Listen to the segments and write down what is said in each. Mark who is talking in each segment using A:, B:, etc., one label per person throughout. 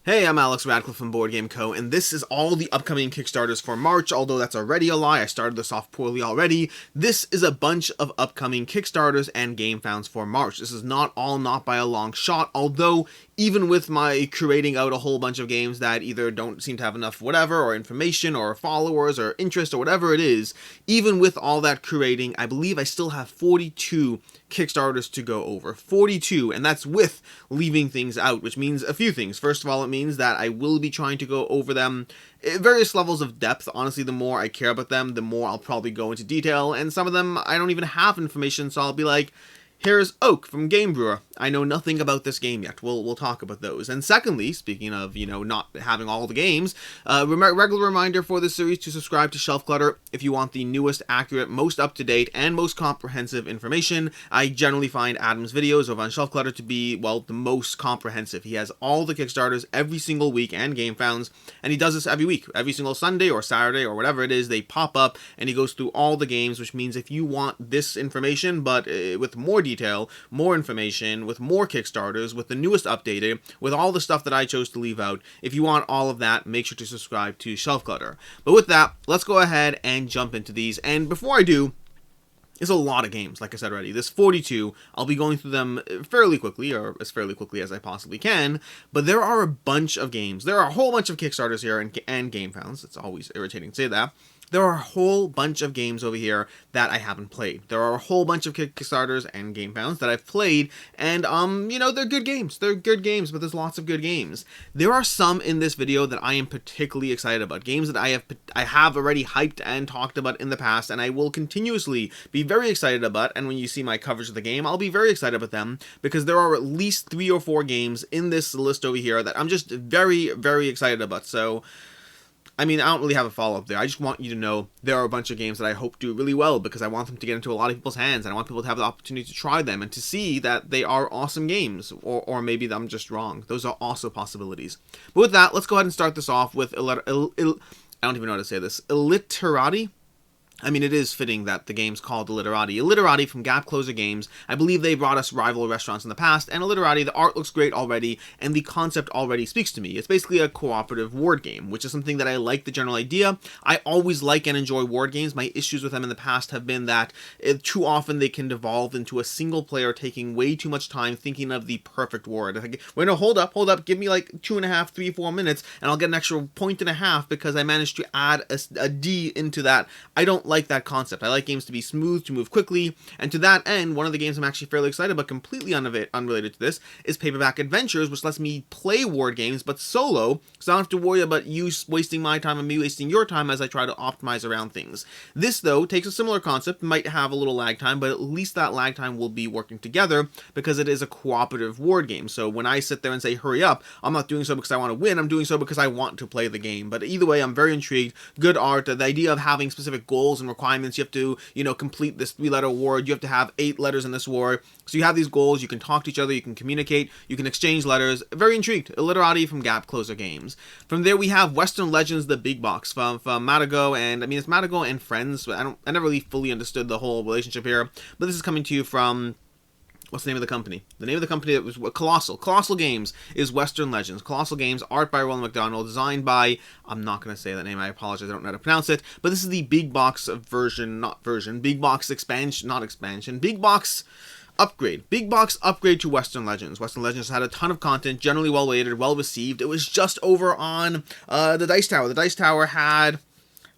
A: Hey, I'm Alex Radcliffe from Board Game Co., and this is all the upcoming Kickstarters for March, although that's already a lie. I started this off poorly already. This is a bunch of upcoming Kickstarters and Gamefounds for March. This is not by a long shot, although even with my curating out a whole bunch of games that either don't seem to have enough whatever, or information, or followers, or interest, or whatever it is, even with all that curating, I believe I still have 42 Kickstarters to go over. 42, and that's with leaving things out, which means a few things. First of all, it means that I will be trying to go over them at various levels of depth. Honestly, the more I care about them, the more I'll probably go into detail, and some of them I don't even have information, so I'll be like, here's Oak from Game Brewer. I know nothing about this game yet. We'll talk about those. And secondly, speaking of, not having all the games, regular reminder for this series to subscribe to Shelf Clutter if you want the newest, accurate, most up-to-date, and most comprehensive information. I generally find Adam's videos over on Shelf Clutter to be, well, the most comprehensive. He has all the Kickstarters every single week and Gamefounds, and he does this every week. Every single Sunday or Saturday or whatever it is, they pop up, and he goes through all the games, which means if you want this information, but with more detail, more information, with more Kickstarters, with the newest updated, with all the stuff that I chose to leave out, if you want all of that, make sure to subscribe to Shelf Clutter. But with that, let's go ahead and jump into these. And before I do, there's a lot of games, like I said already. There's 42. I'll be going through them fairly quickly, or as fairly quickly as I possibly can, but there are a bunch of games. There are a whole bunch of Kickstarters here and Gamefounds. It's always irritating to say that. There are a whole bunch of games over here that I haven't played. There are a whole bunch of Kickstarters and Gamefounds that I've played, and, they're good games. They're good games, but there's lots of good games. There are some in this video that I am particularly excited about. Games that I have already hyped and talked about in the past, and I will continuously be very excited about, and when you see my coverage of the game, I'll be very excited about them, because there are at least 3 or 4 games in this list over here that I'm just very, very excited about. So I don't really have a follow-up there. I just want you to know there are a bunch of games that I hope do really well, because I want them to get into a lot of people's hands, and I want people to have the opportunity to try them and to see that they are awesome games, or maybe I'm just wrong. Those are also possibilities. But with that, let's go ahead and start this off with I don't even know how to say this. Illeterati? It is fitting that the game's called Illeterati. Illeterati from Gap Closer Games. I believe they brought us rival restaurants in the past, and Illeterati, the art looks great already, and the concept already speaks to me. It's basically a cooperative word game, which is something that I like the general idea. I always like and enjoy word games. My issues with them in the past have been that too often they can devolve into a single player taking way too much time thinking of the perfect word. Like, wait, no, hold up, give me like 2.5, 3, 4 minutes, and I'll get an extra 1.5 because I managed to add a D into that. I don't like that concept. I like games to be smooth, to move quickly, and to that end, one of the games I'm actually fairly excited about, completely unrelated to this, is Paperback Adventures, which lets me play word games, but solo, so I don't have to worry about you wasting my time and me wasting your time as I try to optimize around things. This, though, takes a similar concept, might have a little lag time, but at least that lag time will be working together, because it is a cooperative word game. So when I sit there and say, hurry up, I'm not doing so because I want to win, I'm doing so because I want to play the game. But either way, I'm very intrigued. Good art, the idea of having specific goals and requirements. You have to, complete this 3-letter word. You have to have 8 letters in this word. So you have these goals. You can talk to each other. You can communicate. You can exchange letters. Very intrigued. Illeterati from Gap Closer Games. From there, we have Western Legends, the big box from Matago, and it's Matago and Friends. So I never really fully understood the whole relationship here, but this is coming to you from, what's the name of the company? The name of the company that was Colossal. Colossal Games is Western Legends. Colossal Games, art by Roland McDonald, designed by, I'm not going to say that name, I apologize, I don't know how to pronounce it, but this is the big box big box expansion, not expansion, big box upgrade. Big box upgrade to Western Legends. Western Legends had a ton of content, generally well weighted, well received. It was just over on the Dice Tower. The Dice Tower had,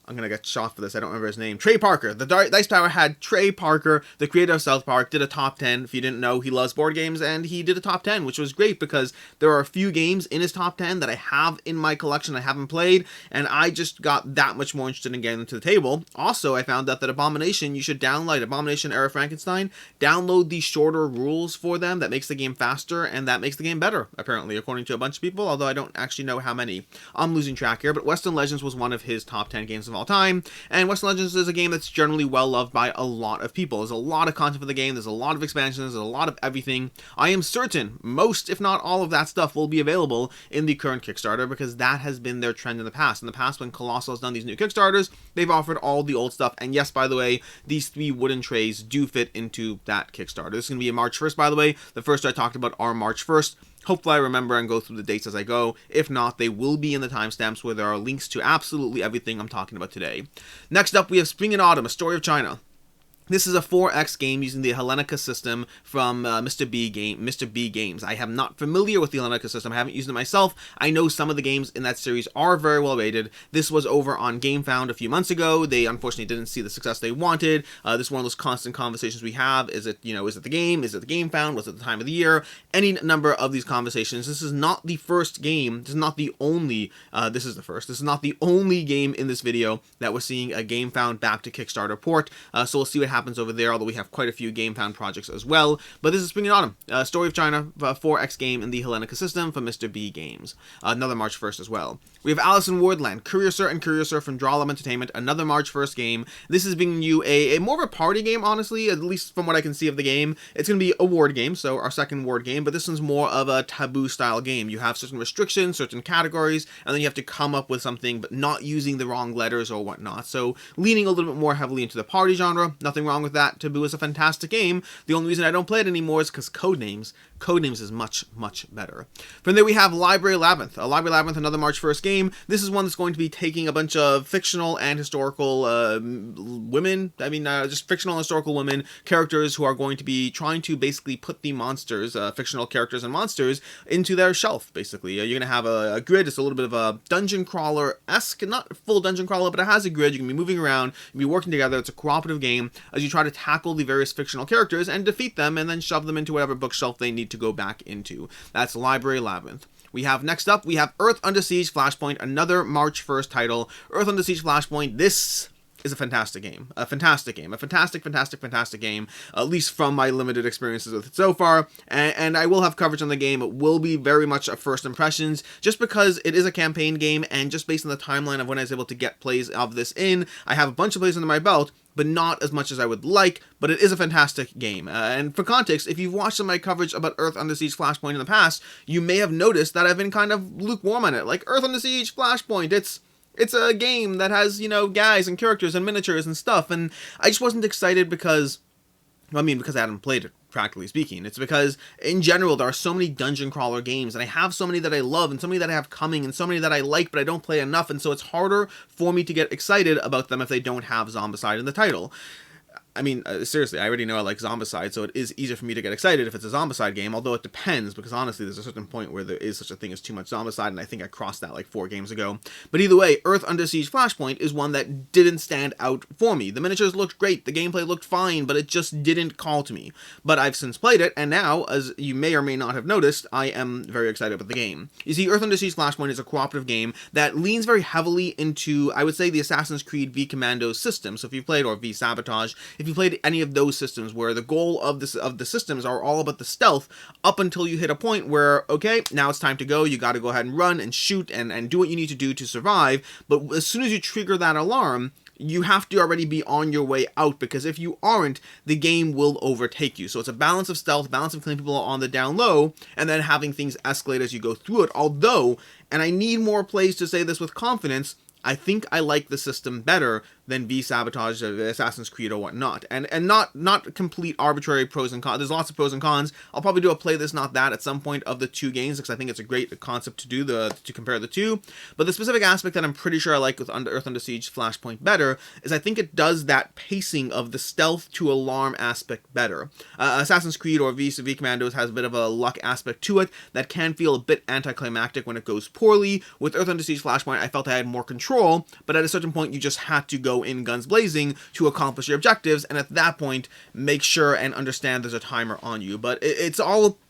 A: I'm going to get shot for this, I don't remember his name, Trey Parker. The Dice Tower had Trey Parker, the creator of South Park, did a top 10. If you didn't know, he loves board games, and he did a top 10, which was great because there are a few games in his top 10 that I have in my collection I haven't played, and I just got that much more interested in getting them to the table. Also, I found out that Abomination, you should download Abomination Era Frankenstein, download the shorter rules for them. That makes the game faster, and that makes the game better, apparently, according to a bunch of people, although I don't actually know how many. I'm losing track here, but Western Legends was one of his top 10 games of all time, and Western Legends is a game that's generally well loved by a lot of people. There's a lot of content for the game, there's a lot of expansions, there's a lot of everything. I am certain most, if not all of that stuff will be available in the current Kickstarter, because that has been their trend in the past. In the past, when Colossal has done these new Kickstarters, they've offered all the old stuff, and yes, by the way, these 3 wooden trays do fit into that Kickstarter. This is going to be a March 1st, by the way. The first I talked about are March 1st. Hopefully I remember and go through the dates as I go. If not, they will be in the timestamps where there are links to absolutely everything I'm talking about today. Next up, we have Spring and Autumn, A Story of China. This is a 4X game using the Hellenica system from Mr. B Games. I am not familiar with the Hellenica system. I haven't used it myself. I know some of the games in that series are very well rated. This was over on Gamefound a few months ago. They unfortunately didn't see the success they wanted. This is one of those constant conversations we have. Is it the game? Is it the Gamefound? Was it the time of the year? Any number of these conversations. This is not the first game. This is not the only. This is the first. This is not the only game in this video that we're seeing a Gamefound back to Kickstarter port. So we'll see what happens over there, although we have quite a few Gamefound projects as well. But this is Spring and Autumn, Story of China, 4X game in the Hellenica system from Mr. B Games. Another March 1st as well. We have Alice in Wordland, Curiouser and Curiouser from Drawlum Entertainment, another March 1st game. This is bringing you a more of a party game, honestly, at least from what I can see of the game. It's going to be a ward game, so our second ward game, but this one's more of a taboo style game. You have certain restrictions, certain categories, and then you have to come up with something, but not using the wrong letters or whatnot. So leaning a little bit more heavily into the party genre, nothing wrong with that. Taboo is a fantastic game. The only reason I don't play it anymore is because Codenames is much, much better. From there we have Library Labyrinth. Library Labyrinth, another March 1st game. This is one that's going to be taking a bunch of fictional and historical women, just fictional and historical women, characters who are going to be trying to basically put the monsters, fictional characters and monsters, into their shelf, basically. You're going to have a grid. It's a little bit of a dungeon crawler-esque, not full dungeon crawler, but it has a grid. You can be moving around, you can be working together. It's a cooperative game as you try to tackle the various fictional characters and defeat them and then shove them into whatever bookshelf they need to go back into. That's Library Labyrinth. Next up, we have Earth Under Siege Flashpoint, another March 1st title. Earth Under Siege Flashpoint, this is a fantastic game. A fantastic game. A fantastic game, at least from my limited experiences with it so far. And I will have coverage on the game. It will be very much a first impressions, just because it is a campaign game, and just based on the timeline of when I was able to get plays of this in, I have a bunch of plays under my belt, but not as much as I would like, but it is a fantastic game. And for context, if you've watched some of my coverage about Earth Under Siege Flashpoint in the past, you may have noticed that I've been kind of lukewarm on it. Like, Earth Under Siege Flashpoint, it's a game that has, guys and characters and miniatures and stuff, and I just wasn't excited because I hadn't played it, practically speaking. It's because, in general, there are so many dungeon crawler games, and I have so many that I love, and so many that I have coming, and so many that I like, but I don't play enough, and so it's harder for me to get excited about them if they don't have Zombicide in the title. Seriously, I already know I like Zombicide, so it is easier for me to get excited if it's a Zombicide game, although it depends, because honestly, there's a certain point where there is such a thing as too much Zombicide, and I think I crossed that like 4 games ago. But either way, Earth Under Siege Flashpoint is one that didn't stand out for me. The miniatures looked great, the gameplay looked fine, but it just didn't call to me. But I've since played it, and now, as you may or may not have noticed, I am very excited about the game. You see, Earth Under Siege Flashpoint is a cooperative game that leans very heavily into, I would say, the Assassin's Creed V Commando system. So if you've played, or V Sabotage, if you played any of those systems where the goal of the systems are all about the stealth up until you hit a point where, okay, now it's time to go, you got to go ahead and run and shoot and do what you need to do to survive, but as soon as you trigger that alarm, you have to already be on your way out, because if you aren't, the game will overtake you. So it's a balance of stealth, balance of killing people on the down low, and then having things escalate as you go through it. Although, and I need more plays to say this with confidence, I think I like the system better than V Sabotage, Assassin's Creed, or whatnot. And not complete arbitrary pros and cons. There's lots of pros and cons. I'll probably do a play this, not that, at some point of the 2 games, because I think it's a great concept to compare the 2. But the specific aspect that I'm pretty sure I like with Earth Under Siege Flashpoint better is I think it does that pacing of the stealth to alarm aspect better. Assassin's Creed or V Commandos has a bit of a luck aspect to it that can feel a bit anticlimactic when it goes poorly. With Earth Under Siege Flashpoint, I felt I had more control, but at a certain point you just had to go in guns blazing to accomplish your objectives, and at that point make sure and understand there's a timer on you. But it's all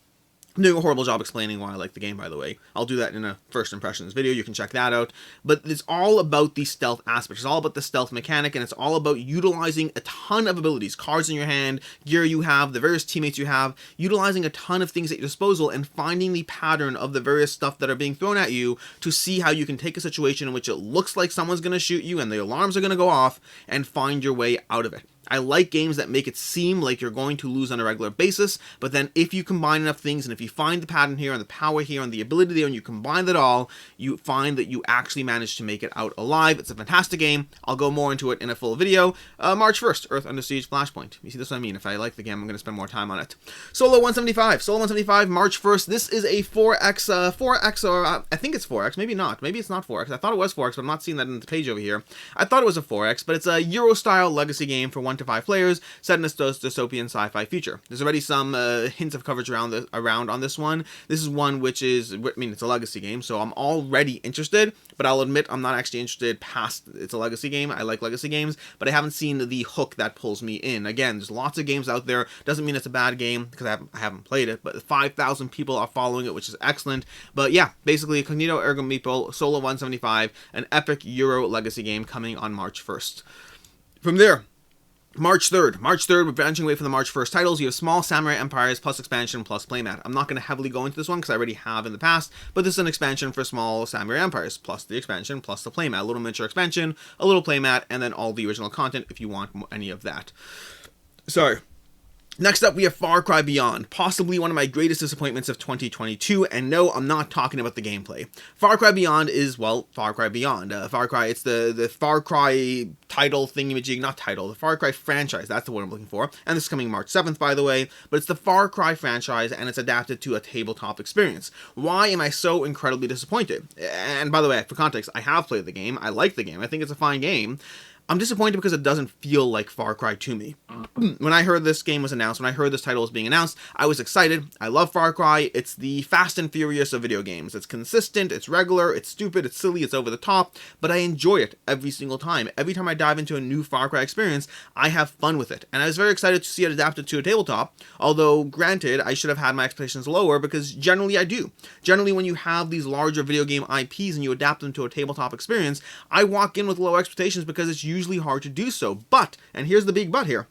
A: I'm doing a horrible job explaining why I like the game, by the way. I'll do that in a first impressions video. You can check that out. But it's all about the stealth aspect. It's all about the stealth mechanic, and it's all about utilizing a ton of abilities, cards in your hand, gear you have, the various teammates you have, utilizing a ton of things at your disposal, and finding the pattern of the various stuff that are being thrown at you to see how you can take a situation in which it looks like someone's going to shoot you and the alarms are going to go off and find your way out of it. I like games that make it seem like you're going to lose on a regular basis, but then if you combine enough things, and if you find the pattern here, and the power here, and the ability there, and you combine it all, you find that you actually manage to make it out alive. It's a fantastic game. I'll go more into it in a full video. March 1st, Earth Under Siege Flashpoint. You see, that's what I mean. If I like the game, I'm going to spend more time on it. Solo 175. Solo 175, March 1st. This is a 4X, or I think it's 4X. Maybe not. Maybe it's not 4X. I thought it was 4X, but I'm not seeing that in the page over here. I thought it was a 4X, but it's a Euro-style legacy game for 1 to 5 players, set in a dystopian sci-fi future. There's already some hints of coverage around on this one. This is one which is, I mean, it's a legacy game, so I'm already interested, but I'll admit I'm not actually interested past it's a legacy game. I like legacy games, but I haven't seen the hook that pulls me in. Again, there's lots of games out there. Doesn't mean it's a bad game, because I haven't played it, but 5,000 people are following it, which is excellent. But yeah, basically, Cognito Ergo Meeple, Solo 175, an epic Euro legacy game coming on March 1st. From there, March 3rd, we're branching away from the March 1st titles. You have Small Samurai Empires plus expansion plus playmat. I'm not going to heavily go into this one because I already have in the past, but this is an expansion for Small Samurai Empires plus the expansion plus the playmat. A little miniature expansion, a little playmat, and then all the original content if you want any of that. So, next up, we have Far Cry Beyond, possibly one of my greatest disappointments of 2022, and no, I'm not talking about the gameplay. Far Cry Beyond is, well, Far Cry Beyond. Far Cry, it's the Far Cry title thingamajig, not title, the Far Cry franchise, that's the word I'm looking for, and this is coming March 7th, by the way, but it's the Far Cry franchise, and it's adapted to a tabletop experience. Why am I so incredibly disappointed? And by the way, for context, I have played the game, I like the game, I think it's a fine game. I'm disappointed because it doesn't feel like Far Cry to me. When I heard this game was announced, when I heard this title was being announced, I was excited. I love Far Cry. It's the Fast and Furious of video games. It's consistent, it's regular, it's stupid, it's silly, it's over the top, but I enjoy it every single time. Every time I dive into a new Far Cry experience, I have fun with it. And I was very excited to see it adapted to a tabletop, although granted, I should have had my expectations lower because generally I do. Generally, when you have these larger video game IPs and you adapt them to a tabletop experience, I walk in with low expectations because it's usually hard to do so. But, and here's the big but here,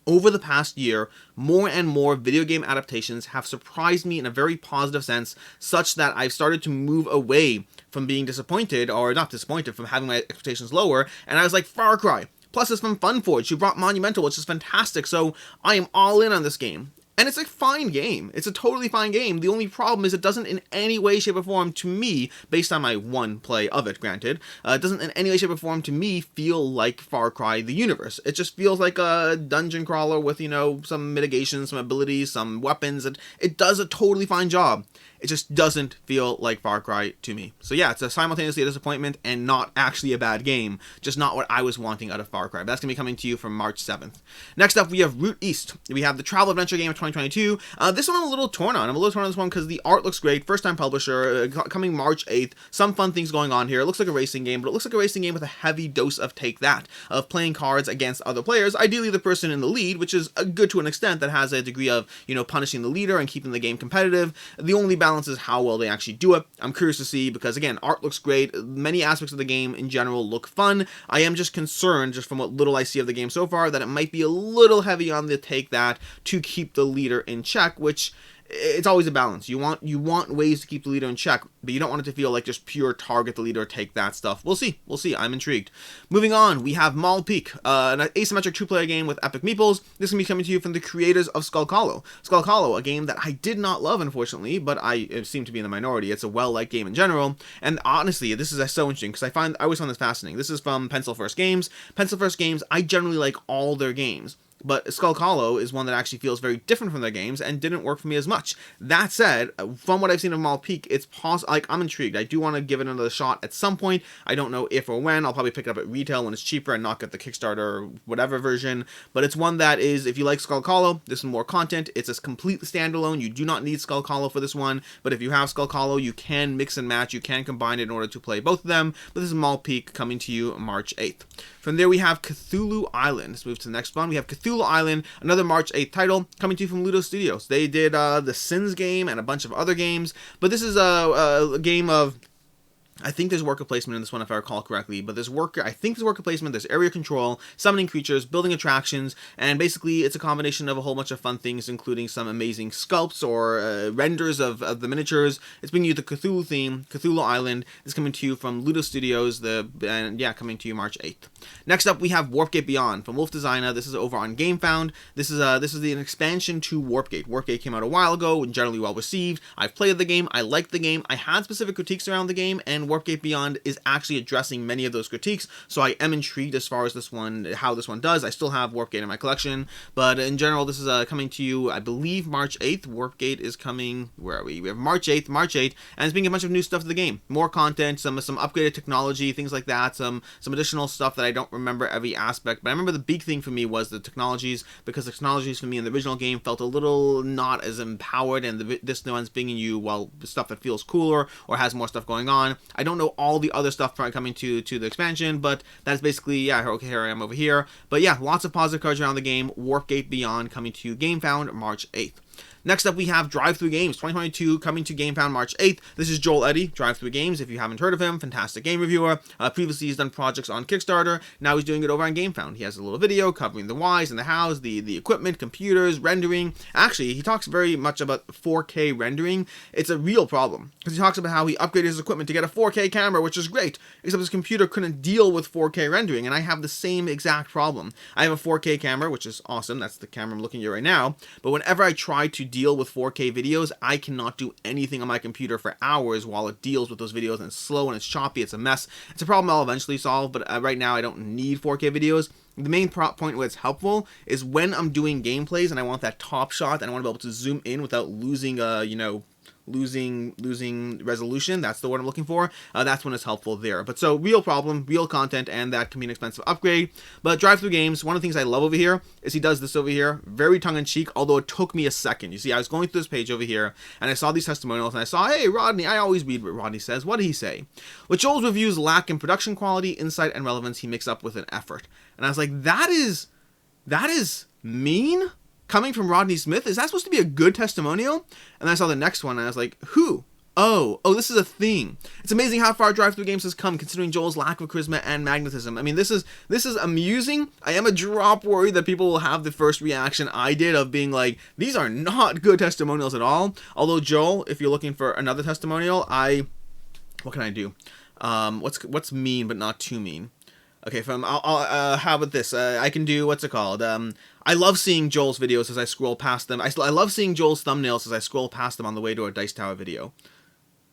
A: over the past year, more and more video game adaptations have surprised me in a very positive sense, such that I've started to move away from being disappointed, or not disappointed, from having my expectations lower, and I was like, Far Cry. Plus, it's from Funforge, who brought Monumental, which is fantastic, so I am all in on this game. And it's a fine game. It's a totally fine game. The only problem is it doesn't in any way, shape, or form to me, based on my one play of it, granted, it doesn't in any way, shape, or form to me feel like Far Cry the universe. It just feels like a dungeon crawler with, you know, some mitigation, some abilities, some weapons. It does a totally fine job. It just doesn't feel like Far Cry to me. So yeah, it's a simultaneously a disappointment and not actually a bad game. Just not what I was wanting out of Far Cry. But that's going to be coming to you from March 7th. Next up, we have Route East. We have the travel adventure game of 2022. This one I'm a little torn on. I'm a little torn on this one because the art looks great. First time publisher, coming March 8th. Some fun things going on here. It looks like a racing game, but it looks like a racing game with a heavy dose of take that. Of playing cards against other players. Ideally the person in the lead, which is good to an extent, that has a degree of, you know, punishing the leader and keeping the game competitive. The only balance is how well they actually do it. I'm curious to see because, again, art looks great. Many aspects of the game in general look fun. I am just concerned, just from what little I see of the game so far, that it might be a little heavy on the take that to keep the leader in check, which it's always a balance. You want ways to keep the leader in check, but you don't want it to feel like just pure target the leader, take that stuff. We'll see. I'm intrigued. Moving on, we have Maul Peak, an asymmetric two-player game with epic meeples. This can be coming to you from the creators of Skull Hollow. Skull Hollow, a game that I did not love, unfortunately, but I seem to be in the minority. It's a well-liked game in general, and honestly, this is so interesting, because I always find this fascinating. This is from Pencil First Games. Pencil First Games, I generally like all their games. But Skull Hollow is one that actually feels very different from their games and didn't work for me as much. That said, from what I've seen of Maul Peak, it's I'm intrigued. I do want to give it another shot at some point. I don't know if or when. I'll probably pick it up at retail when it's cheaper and not get the Kickstarter or whatever version. But it's one that is, if you like Skull Hollow, this is more content. It's a completely standalone. You do not need Skull Hollow for this one. But if you have Skull Hollow, you can mix and match. You can combine it in order to play both of them. But this is Maul Peak coming to you March 8th. From there, we have Cthulhu Island. Let's move to the next one. We have Cthulhu Island, another March 8th title, coming to you from Ludo Studios. They did the Sins game and a bunch of other games, but this is a game of I think there's worker placement in this one if I recall correctly, but there's worker placement, there's area control, summoning creatures, building attractions, and basically it's a combination of a whole bunch of fun things, including some amazing sculpts or renders of the miniatures. It's bringing you the Cthulhu theme. Cthulhu Island is coming to you from Ludo Studios, coming to you March 8th. Next up, we have Warpgate Beyond from Wolf Designer. This is over on Gamefound. This is an expansion to Warpgate. Warpgate came out a while ago and generally well received. I've played the game. I liked the game. I had specific critiques around the game, and Warpgate Beyond is actually addressing many of those critiques. So I am intrigued as far as how this one does. I still have Warpgate in my collection, but in general, this is coming to you, I believe, March 8th. Warpgate is coming. Where are we? We have March 8th, and it's bringing a bunch of new stuff to the game. More content, some upgraded technology, things like that. Some additional stuff that I don't remember every aspect, but I remember the big thing for me was the technologies, because the technologies for me in the original game felt a little not as empowered, and this one's bringing you, well, stuff that feels cooler or has more stuff going on. I don't know all the other stuff coming to the expansion, but that's basically, yeah, okay, here I am over here. But yeah, lots of positive cards around the game. Warpgate Beyond coming to you Gamefound March 8th. Next up, we have Drive-Thru Games 2022 coming to Gamefound March 8th. This is Joel Eddy, Drive-Thru Games. If you haven't heard of him, fantastic game reviewer. Previously, he's done projects on Kickstarter. Now he's doing it over on Gamefound. He has a little video covering the whys and the hows, the equipment, computers, rendering. Actually, he talks very much about 4K rendering. It's a real problem, because he talks about how he upgraded his equipment to get a 4K camera, which is great, except his computer couldn't deal with 4K rendering, and I have the same exact problem. I have a 4K camera, which is awesome. That's the camera I'm looking at right now. But whenever I try to deal with 4K videos, I cannot do anything on my computer for hours while it deals with those videos, and it's slow and it's choppy, it's a mess. It's a problem I'll eventually solve, but right now I don't need 4K videos. The main point where it's helpful is when I'm doing gameplays and I want that top shot and I want to be able to zoom in without losing losing resolution. That's the word I'm looking for. That's when it's helpful there. But so real problem, real content, and that can be an expensive upgrade. But Drive-Thru Games, one of the things I love over here is he does this over here, very tongue-in-cheek, although it took me a second. You see, I was going through this page over here, and I saw these testimonials, and I saw, hey, Rodney, I always read what Rodney says. What did he say? What Joel's reviews lack in production quality, insight, and relevance, he makes up with an effort. And I was like, that is mean? Coming from Rodney Smith? Is that supposed to be a good testimonial? And then I saw the next one and I was like, who? Oh, this is a thing. It's amazing how far Drive-Thru Games has come, considering Joel's lack of charisma and magnetism. I mean, this is amusing. I am a drop worried that people will have the first reaction I did of being like, these are not good testimonials at all. Although, Joel, if you're looking for another testimonial, what can I do? What's mean but not too mean? Okay, how about this? I can do, what's it called? I love seeing Joel's videos as I scroll past them. I love seeing Joel's thumbnails as I scroll past them on the way to a Dice Tower video.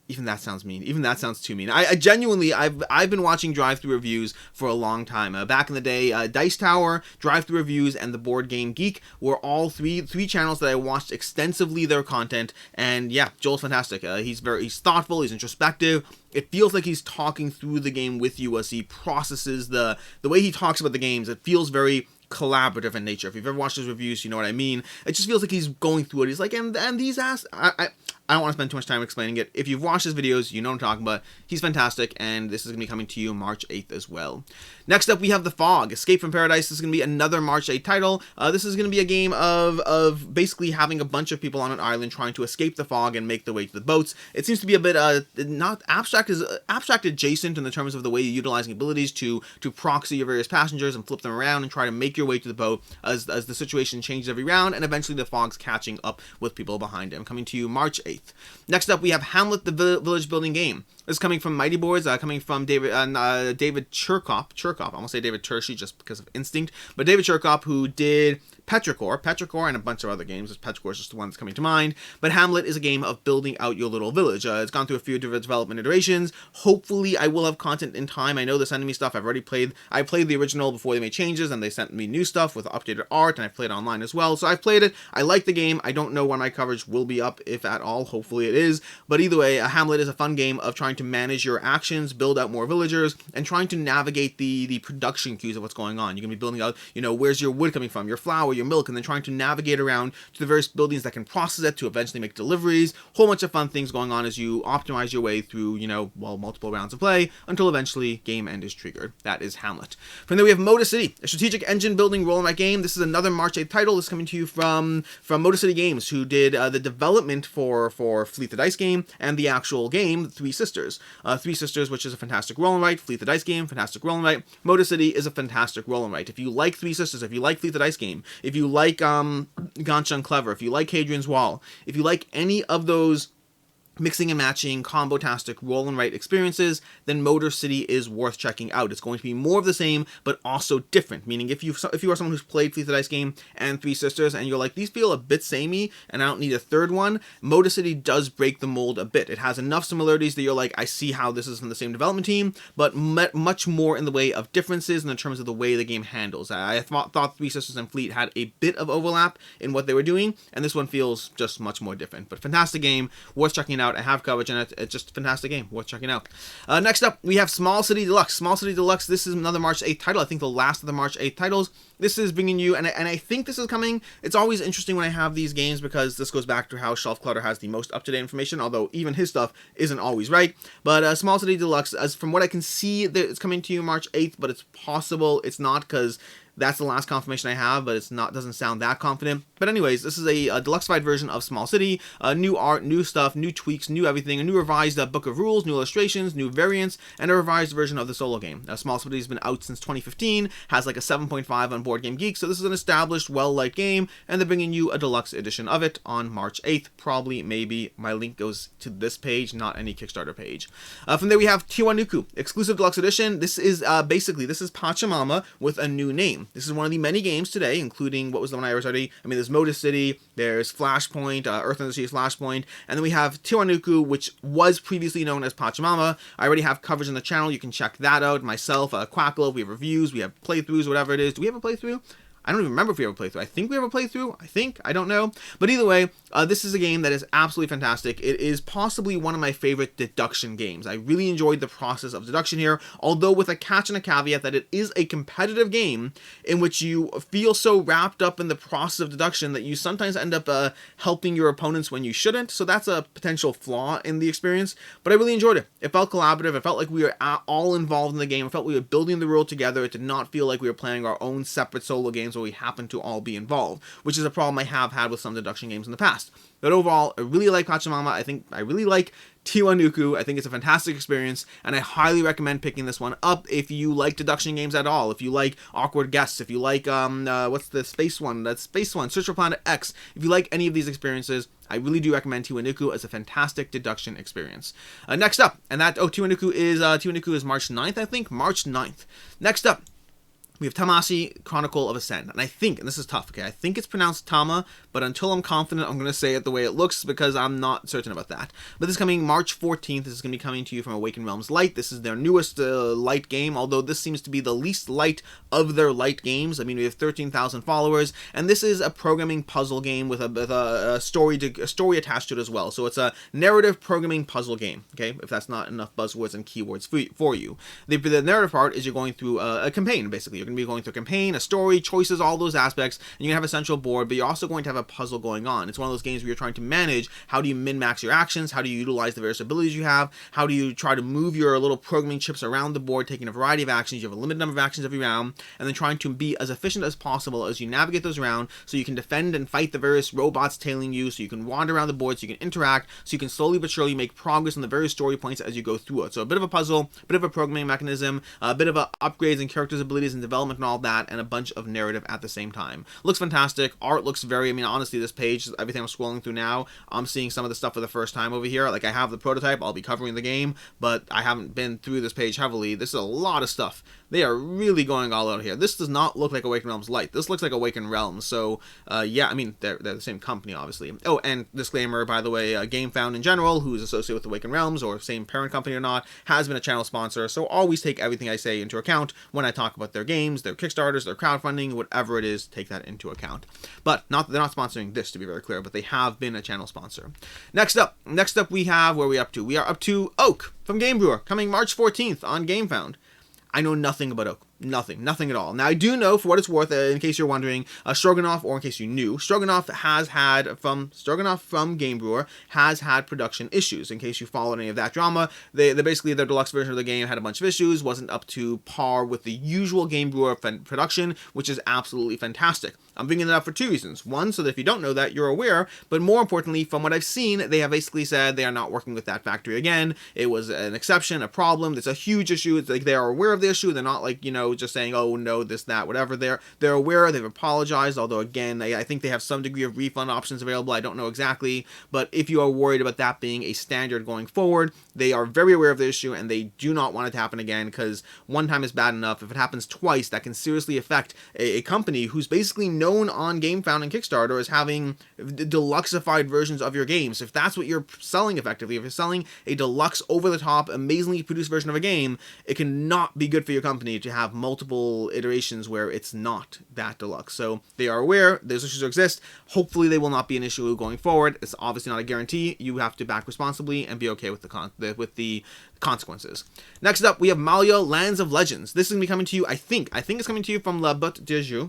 A: Even that sounds mean. Even that sounds too mean. I genuinely, I've been watching Drive-Thru reviews for a long time. Back in the day, Dice Tower, Drive-Thru Reviews, and The Board Game Geek were all three channels that I watched extensively their content. And yeah, Joel's fantastic. He's thoughtful. He's introspective. It feels like he's talking through the game with you as he processes the way he talks about the games. It feels very collaborative in nature. If you've ever watched his reviews, you know what I mean. It just feels like he's going through it. He's like, and these I don't want to spend too much time explaining it. If you've watched his videos, you know what I'm talking about. He's fantastic, and this is going to be coming to you March 8th as well. Next up, we have The Fog, Escape from Paradise. This is going to be another March 8th title. This is going to be a game of basically having a bunch of people on an island trying to escape the fog and make their way to the boats. It seems to be a bit not abstract, is abstract adjacent in the terms of the way you're utilizing abilities to proxy your various passengers and flip them around and try to make your way to the boat as the situation changes every round, and eventually the fog's catching up with people behind him. Coming to you March 8th. Next up, we have Hamlet, the village building game. This is coming from Mighty Boards, coming from David Cherkop. I almost say David Tershi just because of instinct, but David Cherkop, who did Petrichor, and a bunch of other games. Petrichor is just the one that's coming to mind. But Hamlet is a game of building out your little village. It's gone through a few development iterations. Hopefully, I will have content in time. I know they're sending me stuff. I've already played. I played the original before they made changes, and they sent me new stuff with updated art, and I played online as well. So I've played it. I like the game. I don't know when my coverage will be up, if at all. Hopefully it is. But either way, Hamlet is a fun game of trying to manage your actions, build out more villagers, and trying to navigate the production queues of what's going on. You're going to be building out, where's your wood coming from, your flour, your milk, and then trying to navigate around to the various buildings that can process it to eventually make deliveries. Whole bunch of fun things going on as you optimize your way through, multiple rounds of play until eventually game end is triggered. That is Hamlet. From there we have Motor City, a strategic engine building roll-in-like game. This is another March 8th title. This is coming to you from Motor City Games, who did the development for Fleet the Dice game and the actual game, Three Sisters. Sisters. Three Sisters, which is a fantastic roll and write. Fleet the Dice game, fantastic roll and write. Motor City is a fantastic roll and write. If you like Three Sisters, if you like Fleet the Dice game, if you like Gauntlet and Clever, if you like Hadrian's Wall, if you like any of those mixing and matching, combo-tastic, roll and write experiences, then Motor City is worth checking out. It's going to be more of the same, but also different. Meaning, if you are someone who's played Fleet the Dice game and Three Sisters, and you're like, these feel a bit samey, and I don't need a third one, Motor City does break the mold a bit. It has enough similarities that you're like, I see how this is from the same development team, but much more in the way of differences and in terms of the way the game handles. I thought Three Sisters and Fleet had a bit of overlap in what they were doing, and this one feels just much more different. But fantastic game, worth checking out. I have coverage in it. It's just a fantastic game, worth checking out. Next up, we have Small City Deluxe. Small City Deluxe, this is another March 8th title. I think the last of the March 8th titles. This is bringing you, and I think this is coming. It's always interesting when I have these games because this goes back to how Shelf Clutter has the most up-to-date information, although even his stuff isn't always right. But Small City Deluxe, as from what I can see, it's coming to you March 8th, but it's possible it's not because that's the last confirmation I have, but it's not, doesn't sound that confident. But anyways, this is a deluxeified version of Small City. New art, new stuff, new tweaks, new everything, a new revised book of rules, new illustrations, new variants, and a revised version of the solo game. Small City has been out since 2015, has like a 7.5 on Board Game Geek, so this is an established, well-liked game, and they're bringing you a deluxe edition of it on March 8th. Probably, maybe, my link goes to this page, not any Kickstarter page. From there we have Tiwanaku, exclusive deluxe edition. This is basically, this is Pachamama with a new name. This is one of the many games today, including, what was the one I was already, I mean, there's Motor City, there's Flashpoint, Earth and the Sea Flashpoint, and then we have Tiwanaku, which was previously known as Pachamama. I already have coverage on the channel, you can check that out. Myself, Quackle, we have reviews, we have playthroughs, whatever it is. Do we have a playthrough? I don't even remember if we have a playthrough. I think we have a playthrough. I don't know. But either way, this is a game that is absolutely fantastic. It is possibly one of my favorite deduction games. I really enjoyed the process of deduction here, although with a catch and a caveat that it is a competitive game in which you feel so wrapped up in the process of deduction that you sometimes end up helping your opponents when you shouldn't. So that's a potential flaw in the experience. But I really enjoyed it. It felt collaborative. It felt like we were all involved in the game. It felt we were building the world together. It did not feel like we were playing our own separate solo games where we happen to all be involved, which is a problem I have had with some deduction games in the past. But overall, I really like Pachamama. I think I really like Tiwanaku. I think it's a fantastic experience, and I highly recommend picking this one up if you like deduction games at all. If you like Awkward Guests, if you like, what's the space one? That's Space One, Search for Planet X. If you like any of these experiences, I really do recommend Tiwanaku as a fantastic deduction experience. Next up, and that, Tiwanaku is March 9th, I think? March 9th. Next up, we have Tamashii, Chronicle of Ascend. And I think, and this is tough, okay, I think it's pronounced Tama, but until I'm confident, I'm going to say it the way it looks because I'm not certain about that. But this is coming March 14th. This is going to be coming to you from Awakened Realms Light. This is their newest light game, although this seems to be the least light of their light games. I mean, we have 13,000 followers, and this is a programming puzzle game with a story attached to it as well. So it's a narrative programming puzzle game, okay, if that's not enough buzzwords and keywords for you. The narrative part is you're going through a campaign, basically. You're going to be going through a campaign, a story, choices, all those aspects, and you're going to have a central board, but you're also going to have a puzzle going on. It's one of those games where you're trying to manage how do you min-max your actions, how do you utilize the various abilities you have, how do you try to move your little programming chips around the board, taking a variety of actions. You have a limited number of actions every round, and then trying to be as efficient as possible as you navigate those around so you can defend and fight the various robots tailing you, so you can wander around the board, so you can interact, so you can slowly but surely make progress on the various story points as you go through it. So a bit of a puzzle, a bit of a programming mechanism, a bit of upgrades and characters' abilities and development and all that, and a bunch of narrative at the same time. Looks fantastic. Art looks very, I mean, honestly, this page, everything I'm scrolling through now, I'm seeing some of the stuff for the first time over here. Like, I have the prototype, I'll be covering the game, but I haven't been through this page heavily. This is a lot of stuff. They are really going all out here. This does not look like Awakened Realms Light. This looks like Awakened Realms. So, yeah, I mean, they're the same company, obviously. Oh, and disclaimer, by the way, Gamefound in general, who's associated with Awakened Realms, or same parent company or not, has been a channel sponsor, so always take everything I say into account when I talk about their games, their Kickstarters, their crowdfunding, whatever it is, take that into account. But they're not sponsoring this, to be very clear, but they have been a channel sponsor. Next up we have, where are we up to? We are up to Oak from Game Brewer, coming March 14th on Gamefound. I know nothing about Oak. Nothing at all. Now, I do know, for what it's worth, in case you're wondering, Stroganoff, or in case you knew, Stroganoff from Game Brewer has had production issues. In case you followed any of that drama, they basically, their deluxe version of the game had a bunch of issues, wasn't up to par with the usual Game Brewer production, which is absolutely fantastic. I'm bringing it up for 2 reasons. One, so that if you don't know that, you're aware, but more importantly, from what I've seen, they have basically said they are not working with that factory again. It was an exception, a problem. It's a huge issue. It's like they are aware of the issue. They're not like, just saying, oh no, this, that, whatever. They're aware, they've apologized, although again, I think they have some degree of refund options available. I don't know exactly, but if you are worried about that being a standard going forward, they are very aware of the issue and they do not want it to happen again, because one time is bad enough. If it happens twice, that can seriously affect a company who's basically known on Gamefound and Kickstarter as having deluxeified versions of your games. If that's what you're selling effectively, if you're selling a deluxe, over-the-top, amazingly produced version of a game, it cannot be good for your company to have multiple iterations where it's not that deluxe. So they are aware those issues exist. Hopefully they will not be an issue going forward. It's obviously not a guarantee. You have to back responsibly and be okay with the consequences. Next up, we have Malhya, Lands of Legends. This is going to be coming to you, I think it's coming to you from Labyrinth,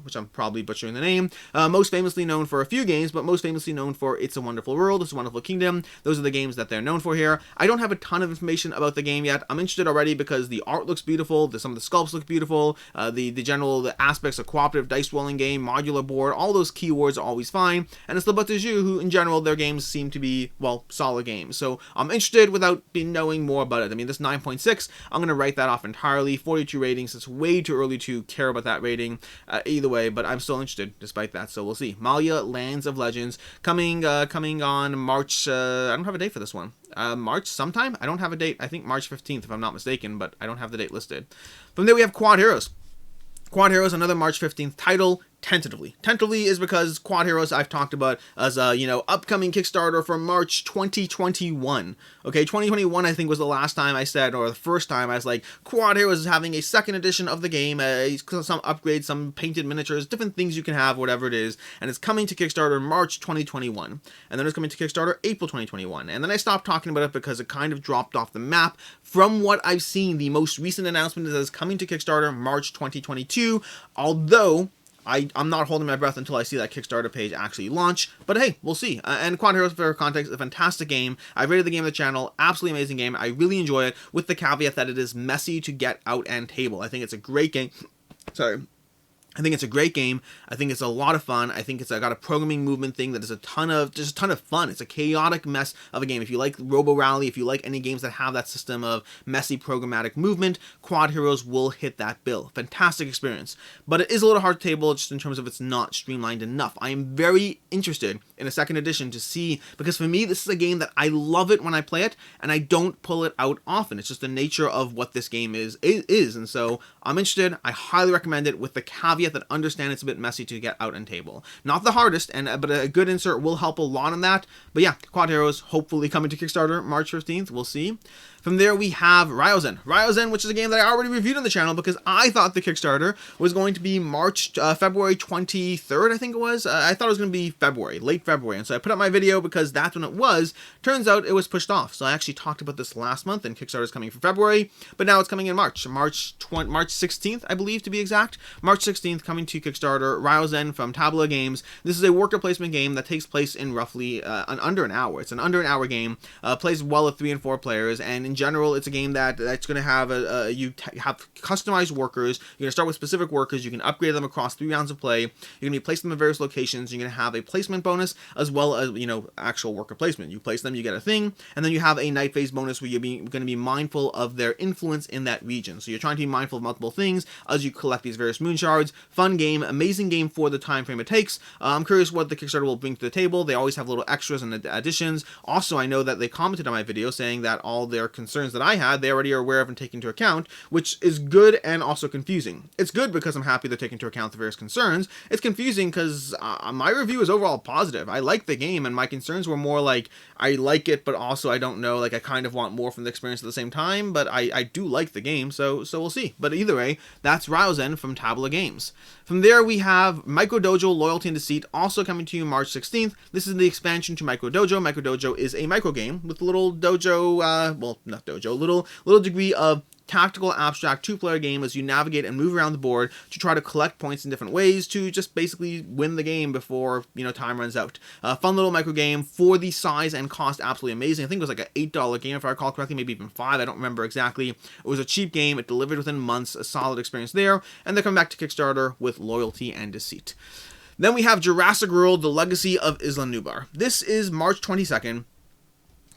A: which I'm probably butchering the name. Most famously known for a few games, but most famously known for It's a Wonderful World, It's a Wonderful Kingdom. Those are the games that they're known for here. I don't have a ton of information about the game yet. I'm interested already because the art looks beautiful, some of the sculpts look beautiful, the aspects of cooperative dice rolling game, modular board, all those keywords are always fine, and it's Labyrinth, who in general, their games seem to be, well, solid games. So I'm interested without knowing more about it. I mean, this 9.6, I'm going to write that off entirely. 42 ratings, it's way too early to care about that rating either way, but I'm still interested despite that, so we'll see. Malhya, Lands of Legends, coming on March, I don't have a date for this one. March sometime? I don't have a date. I think March 15th if I'm not mistaken, but I don't have the date listed. From there we have Quodd Heroes. Quodd Heroes, another March 15th title. Tentatively. Tentatively is because Quodd Heroes I've talked about as a, upcoming Kickstarter for March 2021. Okay, 2021 I think was the last time I said, or the first time I was like, Quodd Heroes is having a second edition of the game, some upgrades, some painted miniatures, different things you can have, whatever it is, and it's coming to Kickstarter March 2021. And then it's coming to Kickstarter April 2021. And then I stopped talking about it because it kind of dropped off the map. From what I've seen, the most recent announcement is that it's coming to Kickstarter March 2022, although I'm not holding my breath until I see that Kickstarter page actually launch, but hey, we'll see. And Quodd Heroes, for context, a fantastic game. I rated the game on the channel, absolutely amazing game. I really enjoy it, with the caveat that it is messy to get out and table. I think it's a great game. I think it's a great game. I think it's a lot of fun. I think it's got a programming movement thing that is a ton of fun. It's a chaotic mess of a game. If you like Robo Rally, if you like any games that have that system of messy programmatic movement, Quodd Heroes will hit that bill. Fantastic experience. But it is a little hard to table just in terms of it's not streamlined enough. I am very interested in a second edition to see, because for me, this is a game that I love it when I play it, and I don't pull it out often. It's just the nature of what this game is. And so I'm interested. I highly recommend it, with the caveat that understand it's a bit messy to get out and table. Not the hardest, but a good insert will help a lot on that. But yeah, Quodd Heroes hopefully coming to Kickstarter March 15th. We'll see. From there we have Ryozen, which is a game that I already reviewed on the channel because I thought the Kickstarter was going to be February 23rd, I think it was. I thought it was going to be late February, and so I put up my video because that's when it was. Turns out it was pushed off. So I actually talked about this last month, and Kickstarter is coming for February, but now it's coming in March 16th, I believe, to be exact. March 16th, coming to Kickstarter, Ryozen from Tabula Games. This is a worker placement game that takes place in roughly under an hour. It's an under an hour game, plays well with 3 and 4 players, and in general, it's a game that's going to have you have customized workers. You're going to start with specific workers. You can upgrade them across 3 rounds of play. You're going to be placing them in various locations. You're going to have a placement bonus as well as actual worker placement. You place them, you get a thing, and then you have a night phase bonus where you're going to be mindful of their influence in that region. So you're trying to be mindful of multiple things as you collect these various moon shards. Fun game, amazing game for the time frame it takes. I'm curious what the Kickstarter will bring to the table. They always have little extras and additions. Also, I know that they commented on my video saying that all their concerns that I had, they already are aware of and take into account, which is good and also confusing. It's good because I'm happy they're taking into account the various concerns. It's confusing because my review is overall positive. I like the game, and my concerns were more like, I like it, but also I don't know, like I kind of want more from the experience at the same time, but I do like the game, so we'll see. But either way, that's Ryozen from Tabula Games. From there, we have Microdojo, Loyalty and Deceit, also coming to you March 16th. This is the expansion to Microdojo. Microdojo is a micro game with a little dojo, little degree of tactical, abstract, two-player game as you navigate and move around the board to try to collect points in different ways to just basically win the game before, time runs out. Fun little micro game for the size and cost, absolutely amazing. I think it was like an $8 game if I recall correctly, maybe even $5, I don't remember exactly. It was a cheap game, it delivered within months, a solid experience there, and they're coming back to Kickstarter with Loyalty and Deceit. Then we have Jurassic World: The Legacy of Isla Nubar. This is March 22nd.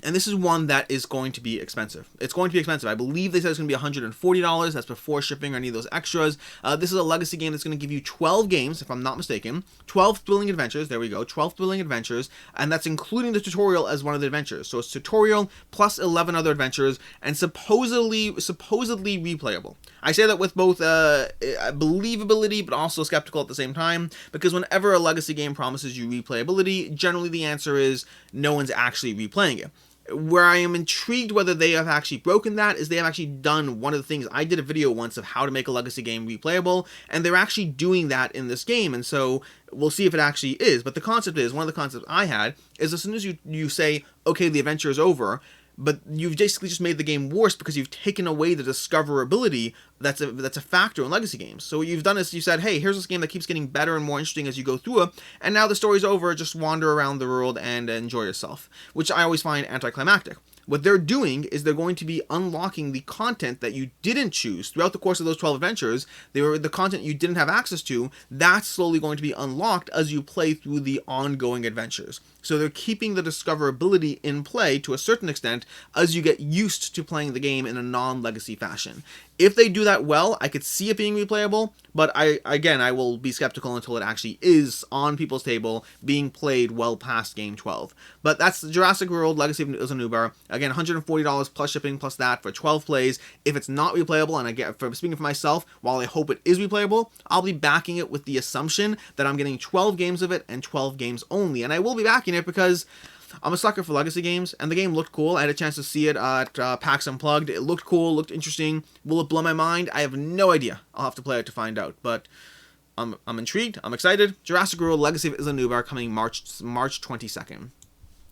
A: And this is one that is going to be expensive. It's going to be expensive. I believe they said it's going to be $140. That's before shipping or any of those extras. This is a legacy game that's going to give you 12 games, if I'm not mistaken. 12 thrilling adventures. There we go. 12 thrilling adventures. And that's including the tutorial as one of the adventures. So it's tutorial plus 11 other adventures and supposedly replayable. I say that with both believability but also skeptical at the same time, because whenever a legacy game promises you replayability, generally the answer is no one's actually replaying it. Where I am intrigued whether they have actually broken that is they have actually done one of the things. I did a video once of how to make a legacy game replayable, and they're actually doing that in this game, and so we'll see if it actually is. But the concept is, one of the concepts I had is as soon as you say, okay, the adventure is over, but you've basically just made the game worse because you've taken away the discoverability that's a factor in legacy games. So what you've done is you said, hey, here's this game that keeps getting better and more interesting as you go through it, and now the story's over, just wander around the world and enjoy yourself, which I always find anticlimactic. What they're doing is they're going to be unlocking the content that you didn't choose throughout the course of those 12 adventures. The content you didn't have access to, that's slowly going to be unlocked as you play through the ongoing adventures. So they're keeping the discoverability in play to a certain extent as you get used to playing the game in a non-legacy fashion. If they do that well, I could see it being replayable, but I will be skeptical until it actually is on people's table, being played well past Game 12. But that's the Jurassic World: Legacy of Isla Nubar. Again, $140 plus shipping plus that for 12 plays. If it's not replayable, and speaking for myself, while I hope it is replayable, I'll be backing it with the assumption that I'm getting 12 games of it and 12 games only. And I will be backing it because I'm a sucker for legacy games, and the game looked cool. I had a chance to see it at PAX Unplugged. It looked cool, looked interesting. Will it blow my mind? I have no idea. I'll have to play it to find out, but I'm intrigued. I'm excited. Jurassic World: Legacy of Isla Nubar coming March 22nd.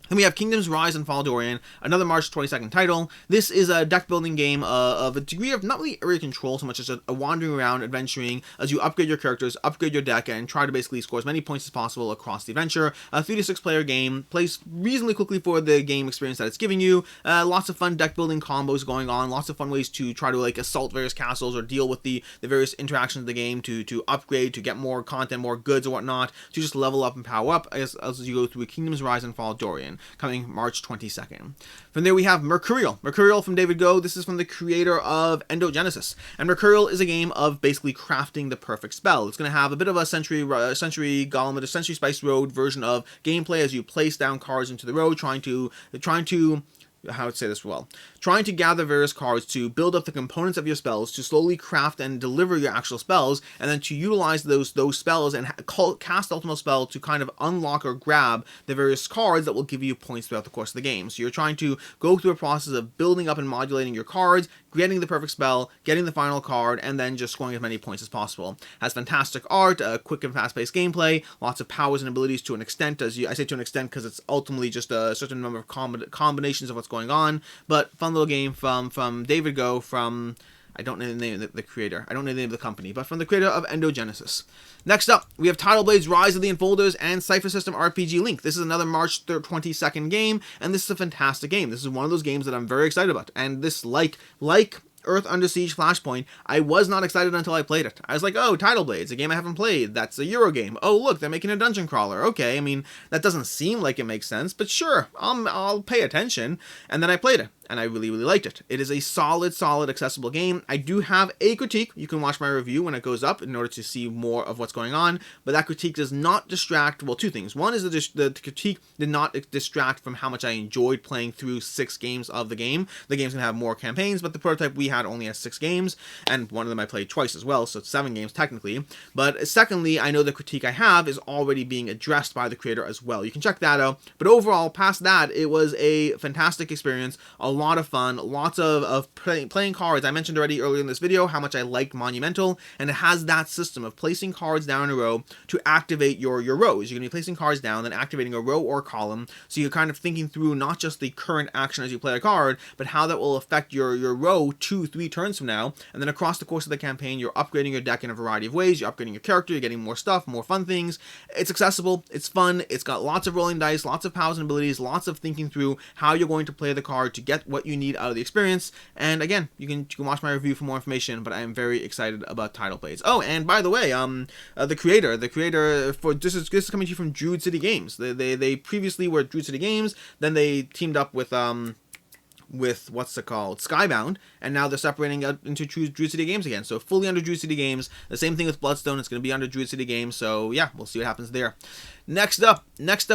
A: Then we have Kingdoms Rise and Fall Dorian, another March 22nd title. This is a deck building game of a degree of not really area control so much as a wandering around, adventuring as you upgrade your characters, upgrade your deck, and try to basically score as many points as possible across the adventure. A 3 to 6 player game, plays reasonably quickly for the game experience that it's giving you. Lots of fun deck building combos going on, lots of fun ways to try to assault various castles or deal with the various interactions of the game to upgrade, to get more content, more goods or whatnot, to just level up and power up as you go through Kingdoms Rise and Fall Dorian, coming March 22nd. From there we have Mercurial. Mercurial from David Go. This is from the creator of Endogenesis. And Mercurial is a game of basically crafting the perfect spell. It's going to have a bit of a Century Golem, a Century Spice Road version of gameplay as you place down cards into the road, trying to how to say this well, trying to gather various cards to build up the components of your spells, to slowly craft and deliver your actual spells, and then to utilize those spells and cast ultimate spell to kind of unlock or grab the various cards that will give you points throughout the course of the game. So you're trying to go through a process of building up and modulating your cards, getting the perfect spell, getting the final card, and then just scoring as many points as possible. Has fantastic art, quick and fast-paced gameplay, lots of powers and abilities to an extent. I say to an extent because it's ultimately just a certain number of combinations of what's going on, but fun little game from David Go, from, I don't know the name of the creator, I don't know the name of the company, but from the creator of Endogenesis. Next up, we have Tidal Blade's Rise of the Enfolders and Cypher System RPG Link. This is another March 22nd game, and this is a fantastic game. This is one of those games that I'm very excited about, and this, like Earth Under Siege Flashpoint, I was not excited until I played it. I was like, oh, Tidal Blades, a game I haven't played. That's a Euro game. Oh, look, they're making a dungeon crawler. Okay, I mean, that doesn't seem like it makes sense, but sure, I'll pay attention. And then I played it, and I really, really liked it. It is a solid, accessible game. I do have a critique. You can watch my review when it goes up in order to see more of what's going on, but that critique does not distract, well, two things. One is the critique did not distract from how much I enjoyed playing through 6 games of the game. The game's gonna have more campaigns, but the prototype we had only has 6 games, and one of them I played twice as well, so it's 7 games technically. But secondly, I know the critique I have is already being addressed by the creator as well. You can check that out. But overall, past that, it was a fantastic experience, a lot of fun, lots of playing cards. I mentioned already earlier in this video how much I liked Monumental, and it has that system of placing cards down in a row to activate your rows. You're going to be placing cards down, then activating a row or column, so you're kind of thinking through not just the current action as you play a card, but how that will affect your row 2-3 turns from now, and then across the course of the campaign, you're upgrading your deck in a variety of ways. You're upgrading your character, you're getting more stuff, more fun things. It's accessible, it's fun, it's got lots of rolling dice, lots of powers and abilities, lots of thinking through how you're going to play the card to get what you need out of the experience. And again, you can watch my review for more information, but I am very excited about Tidal Blades. Oh, and by the way, the creator for this is coming to you from Druid City Games. They previously were Druid City Games, then they teamed up with what's it called, Skybound, and now they're separating out into Druid City Games again. So fully under Druid City Games. The same thing with Bloodstone, it's going to be under Druid City Games. So yeah, we'll see what happens there. Next up